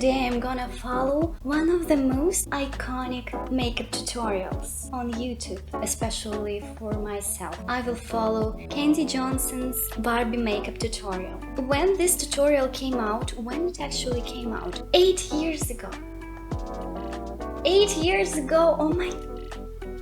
today I'm gonna follow one of the most iconic makeup tutorials on YouTube, especially for myself. I will follow Kandee Johnson's Barbie makeup tutorial. When this tutorial came out, when it actually came out, 8 years ago. 8 years ago, oh my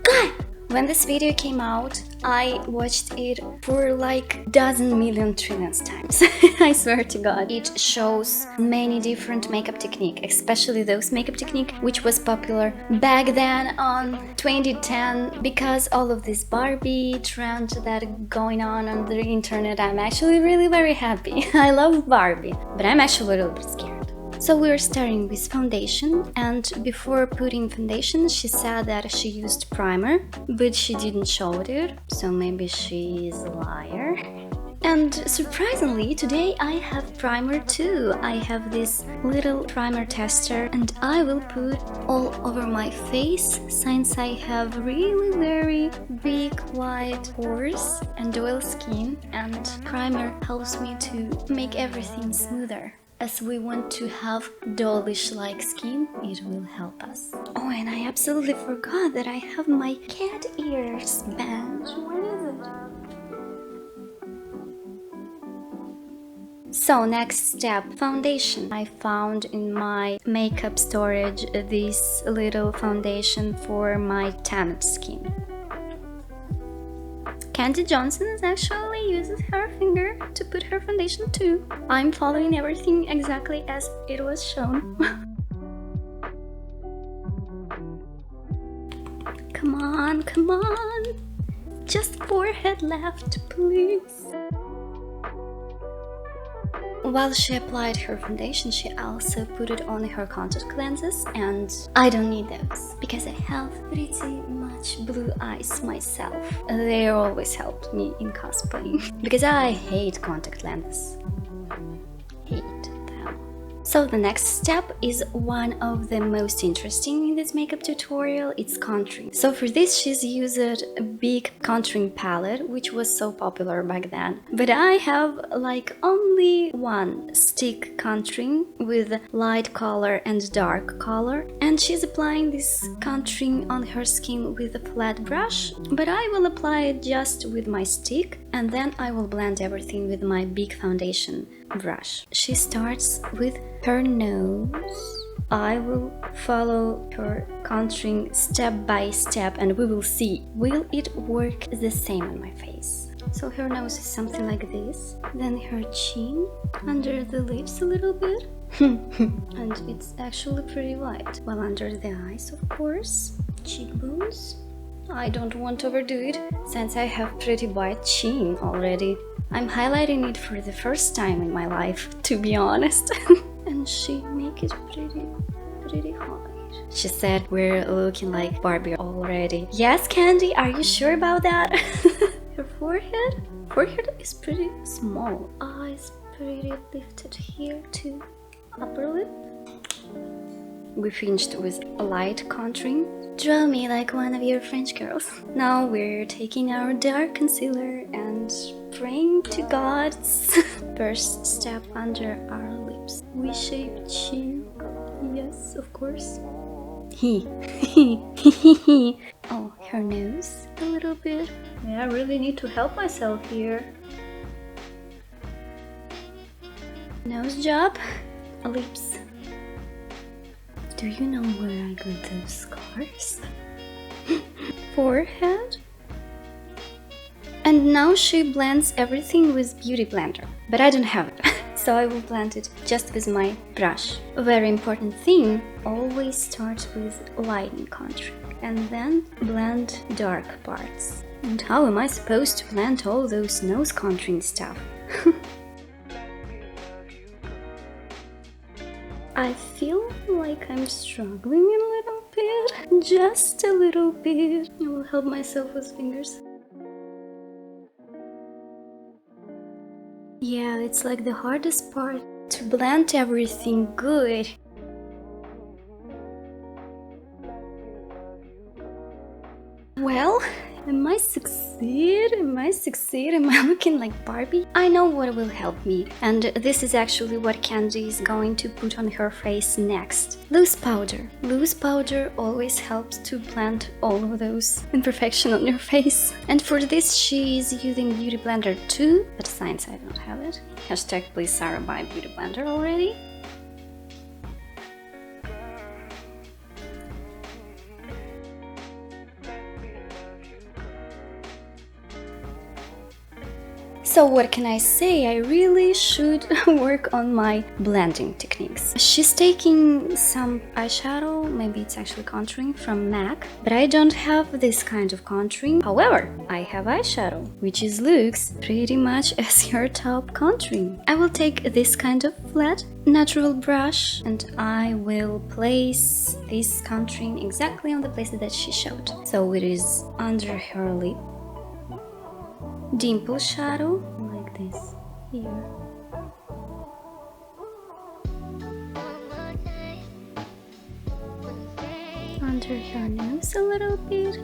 god! When this video came out, I watched it for like dozen million trillions times. I swear to god. It shows many different makeup technique, especially those makeup technique which was popular back then on 2010, because all of this Barbie trend that going on the internet. I'm actually really very happy. I love Barbie, but I'm actually a little bit scared. So we're starting with foundation, and before putting foundation she said that she used primer, but she didn't show it, so maybe she is a liar. And surprisingly, today I have primer too. I have this little primer tester and I will put all over my face, since I have really very big white pores and oil skin, and primer helps me to make everything smoother. As we want to have dollish-like skin, it will help us. Oh, and I absolutely forgot that I have my cat ears band. What is it? So, next step, foundation. I found in my makeup storage this little foundation for my tanned skin. Kandee Johnson actually uses her finger to put her foundation too. I'm following everything exactly as it was shown. Come on, come on! Just forehead left, please. While she applied her foundation, she also put it on her contact lenses, and I don't need those because I have pretty much blue eyes myself. They always helped me in cosplaying because I hate contact lenses. Hate them. So the next step is one of the most interesting in this makeup tutorial. It's contouring. So for this she's used a big contouring palette, which was so popular back then. But I have like only one stick contouring with light color and dark color, and she's applying this contouring on her skin with a flat brush, but I will apply it just with my stick, and then I will blend everything with my big foundation brush. She starts with her nose. I will follow her contouring step by step, and we will see, will it work the same on my face. So her nose is something like this, then her chin, under the lips a little bit, and it's actually pretty white, while under the eyes, of course, cheekbones. I don't want to overdo it, since I have pretty white chin already. I'm highlighting it for the first time in my life, to be honest. And she make it pretty hard. She said we're looking like Barbie already. Yes, Kandee, are you sure about that? Her forehead? Forehead is pretty small. Eyes pretty lifted here too. Upper lip. We finished with light contouring. Draw me like one of your French girls. Now we're taking our dark concealer and praying to gods. First step, under our lips. V-shaped chin. Yes, of course. Oh, her nose a little bit. Yeah, I really need to help myself here. Nose job. Lips. Do you know where I got those scars? Forehead. And now she blends everything with Beauty Blender, but I don't have it, so I will blend it just with my brush. A very important thing, always start with lighting contouring and then blend dark parts. And how am I supposed to blend all those nose contouring stuff? I feel like I'm struggling a little bit, just a little bit. I will help myself with fingers. Yeah, it's like the hardest part, to blend everything good. Well, am I successful? succeed? Am I succeed? Am I looking like Barbie? I know what will help me, and this is actually what Kandee is going to put on her face next. Loose powder. Loose powder always helps to blend all of those imperfections on your face. And for this she is using Beauty Blender 2, but since I don't have it, hashtag please Sarah buy Beauty Blender already. So what can I say? I really should work on my blending techniques. She's taking some eyeshadow, maybe it's actually contouring from MAC, but I don't have this kind of contouring. However, I have eyeshadow, which looks pretty much as her top contouring. I will take this kind of flat natural brush and I will place this contouring exactly on the places that she showed. So it is under her lip, dimple shadow, like this, here. Under her nose a little bit.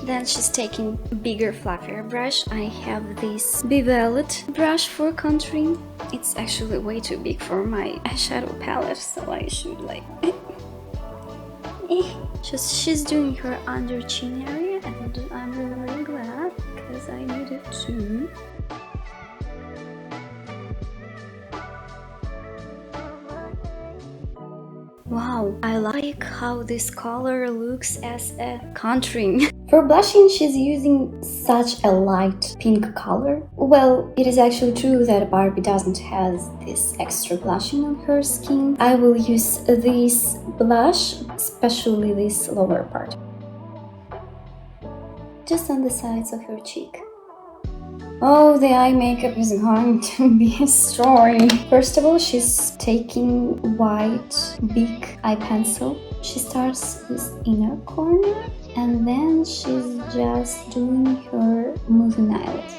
Then she's taking a bigger, fluffier brush. I have this Be-Velvet brush for contouring. It's actually way too big for my eyeshadow palette, so I should like... She's doing her under chin area, and I'm really glad because I need it too. Wow, I like how this color looks as a contouring. For blushing, she's using such a light pink color. Well, it is actually true that Barbie doesn't have this extra blushing on her skin. I will use this blush, especially this lower part, just on the sides of her cheek. Oh, the eye makeup is going to be a story. First of all, she's taking white big eye pencil. She starts with inner corner and then she's just doing her moving eyelids.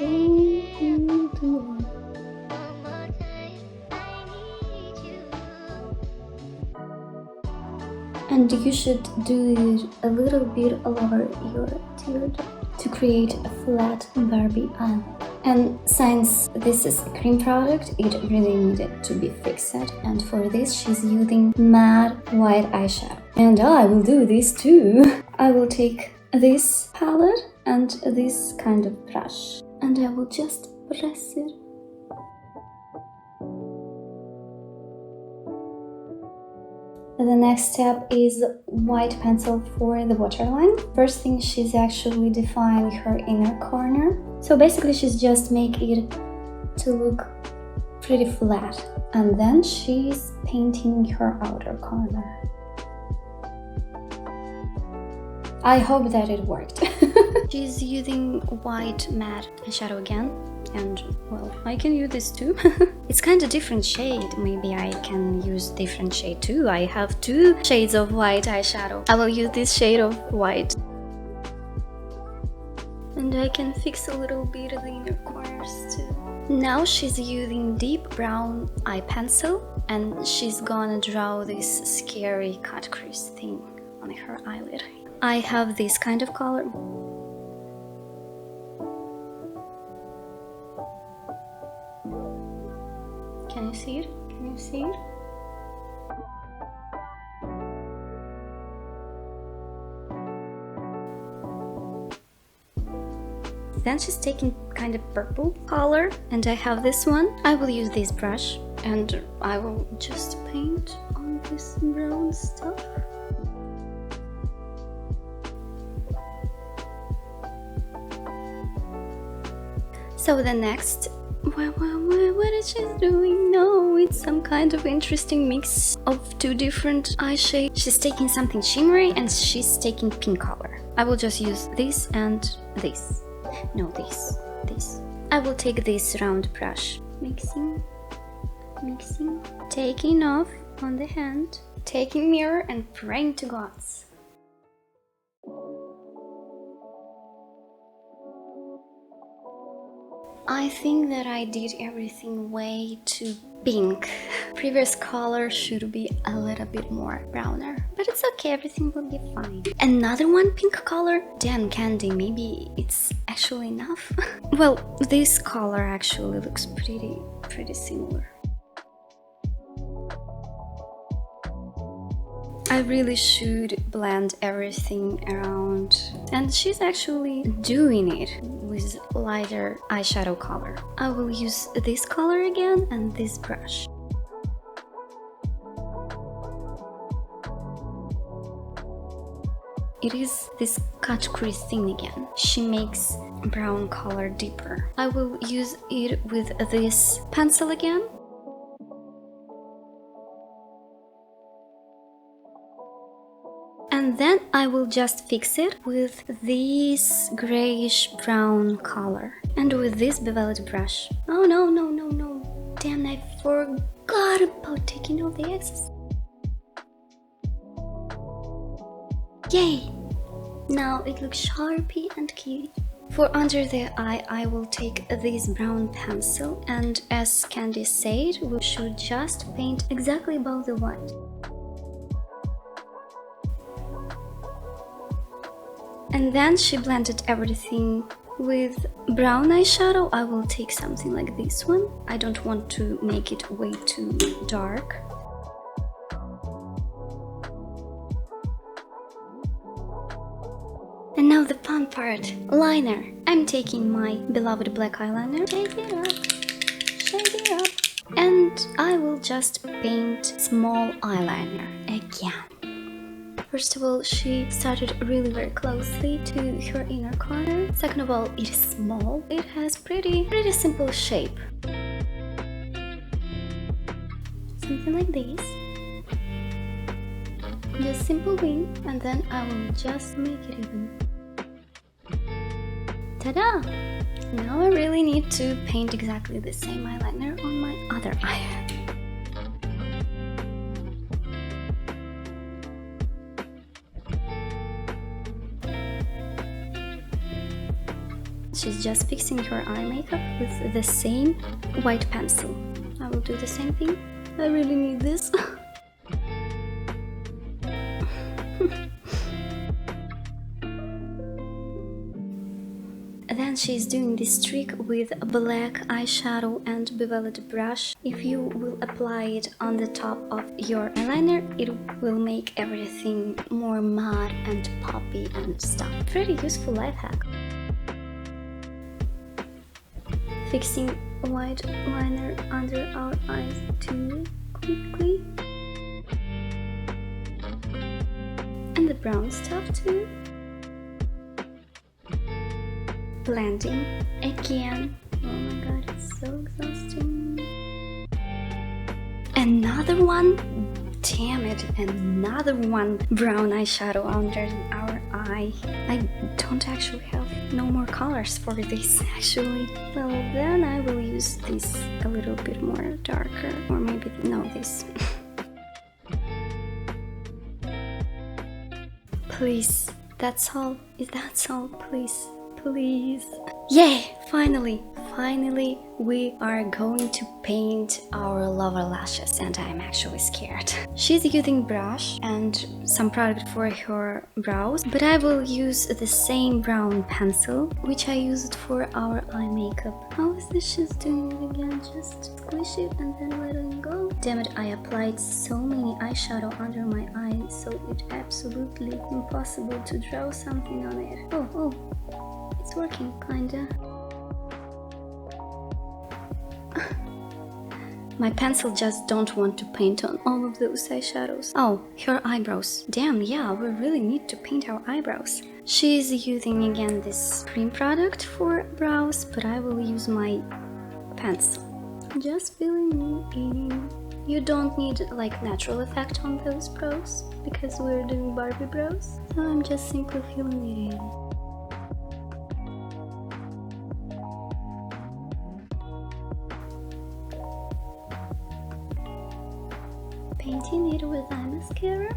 And you should do it a little bit all over your teardrop to create a flat Barbie eye. And since this is a cream product, it really needed to be fixed, and for this she's using matte white eyeshadow. And I will do this too. I will take this palette and this kind of brush and I will just press it. The next step is white pencil for the waterline. First thing, she's actually defining her inner corner. So basically she's just making it to look pretty flat. And then she's painting her outer corner. I hope that it worked. She's using white matte eyeshadow again. And well, I can use this too. It's kind of different shade. Maybe I can use different shade too. I have 2 shades of white eyeshadow. I will use this shade of white. And I can fix a little bit of the inner corners too. Now she's using deep brown eye pencil and she's gonna draw this scary cut crease thing on her eyelid. I have this kind of color. Can you see it? Can you see it? Then she's taking kind of purple color and I have this one. I will use this brush and I will just paint on this brown stuff. So the next, what is she doing? No, it's some kind of interesting mix of 2 different eye shades. She's taking something shimmery and she's taking pink color. I will just use this and this. No, this. I will take this round brush. Mixing, taking off on the hand, taking mirror and praying to gods. I think that I did everything way too pink. Previous color should be a little bit more browner, but it's okay, everything will be fine. Another one pink color? Damn, Kandee, maybe it's actually enough? Well, this color actually looks pretty similar. I really should blend everything around, and she's actually doing it with lighter eyeshadow color. I will use this color again and this brush. It is this cut crease thing again. She makes brown color deeper. I will use it with this pencil again. And then I will just fix it with this grayish brown color and with this beveled brush. Oh no, no, no, no. Damn, I forgot about taking out the excess. Yay! Now it looks sharpy and cute. For under the eye, I will take this brown pencil and, as Kandee said, we should just paint exactly above the white. And then she blended everything with brown eyeshadow. I will take something like this one. I don't want to make it way too dark. And now the fun part, liner. I'm taking my beloved black eyeliner, shake it up, and I will just paint small eyeliner again. First of all, she started really very closely to her inner corner. Second of all, it is small. It has pretty simple shape. Something like this. Just simple wing, and then I will just make it even. Ta-da! Now I really need to paint exactly the same eyeliner on my other eye. She's just fixing her eye makeup with the same white pencil. I will do the same thing. I really need this. Then she's doing this trick with black eyeshadow and beveled brush. If you will apply it on the top of your eyeliner, it will make everything more matte and poppy and stuff. Pretty useful life hack. Fixing white liner under our eyes too quickly. And the brown stuff too. Blending again. Oh my god, it's so exhausting. Another one. Damn it, another one brown eyeshadow under our eye. I don't actually have no more colors for this actually. Well, then I will use this a little bit more darker, or maybe no, this. Please, that's all. That's all, please. Please. Yay! Finally we are going to paint our lower lashes, and I'm actually scared. She's using brush and some product for her brows, but I will use the same brown pencil which I used for our eye makeup. How is this she's doing it again? Just squish it and then let it go. Damn it, I applied so many eyeshadow under my eye, so it's absolutely impossible to draw something on it. Oh, it's working, kinda. My pencil just don't want to paint on all of those eyeshadows. Oh, her eyebrows. Damn, yeah, we really need to paint our eyebrows. She's using again this cream product for brows, but I will use my pencil. Just filling it in. You don't need like natural effect on those brows because we're doing Barbie brows. So I'm just simply filling it in. Painting it with eye mascara.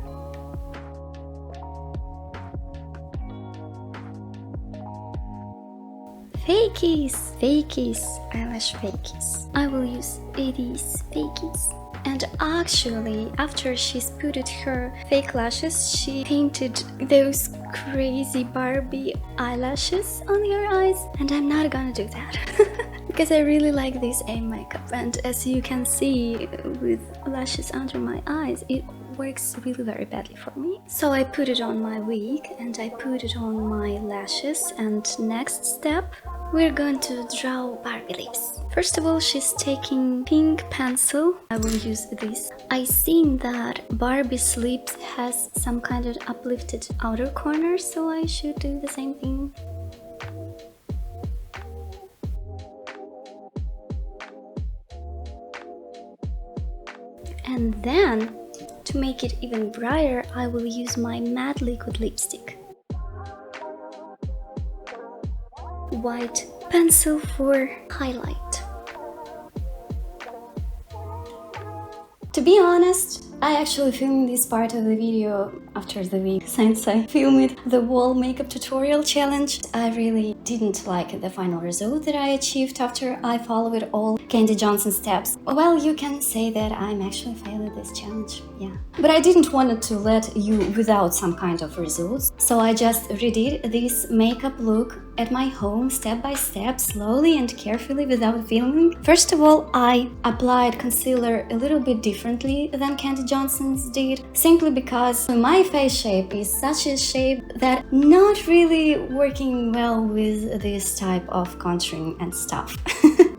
fakies, eyelash fakies. I will use these fakies. And actually, after she's put her fake lashes, she painted those crazy Barbie eyelashes on her eyes. And I'm not gonna do that. Because I really like this eye makeup. And as you can see, with lashes under my eyes, it works really very badly for me. So I put it on my wig and I put it on my lashes. And next step, we're going to draw Barbie lips. First of all, she's taking pink pencil. I will use this. I seen that Barbie's lips has some kind of uplifted outer corner, so I should do the same thing. And then, to make it even brighter, I will use my matte liquid lipstick. White pencil for highlight. To be honest, I actually filmed this part of the video after the week since I filmed the wall makeup tutorial challenge. I really didn't like the final result that I achieved after I followed all Kandee Johnson steps. Well, you can say that I'm actually failed at this challenge, yeah. But I didn't want to let you without some kind of results, so I just redid this makeup look at my home step by step, slowly and carefully without filming. First of all, I applied concealer a little bit differently than Kandee Johnson's did, simply because my face shape is such a shape that not really working well with this type of contouring and stuff.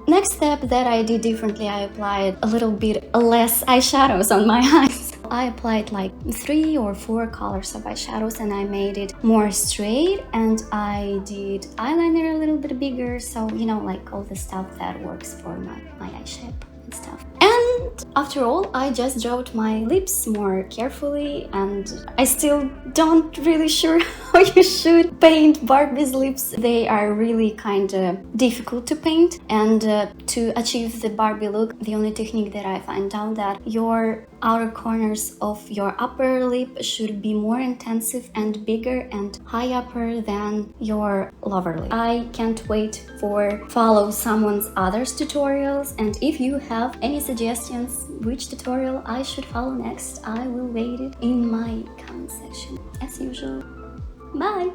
Next step that I did differently, I applied a little bit less eyeshadows on my eyes. I applied like 3 or 4 colors of eyeshadows and I made it more straight, and I did eyeliner a little bit bigger, so you know, like all the stuff that works for my eye shape and stuff. And after all, I just drew my lips more carefully, and I still don't really sure how you should paint Barbie's lips. They are really kind of difficult to paint, and to achieve the Barbie look, the only technique that I find out that your outer corners of your upper lip should be more intensive and bigger and high upper than your lower lip. I can't wait for follow someone's others tutorials, and if you have any suggestions which tutorial I should follow next, I will wait it in my comment section as usual. Bye!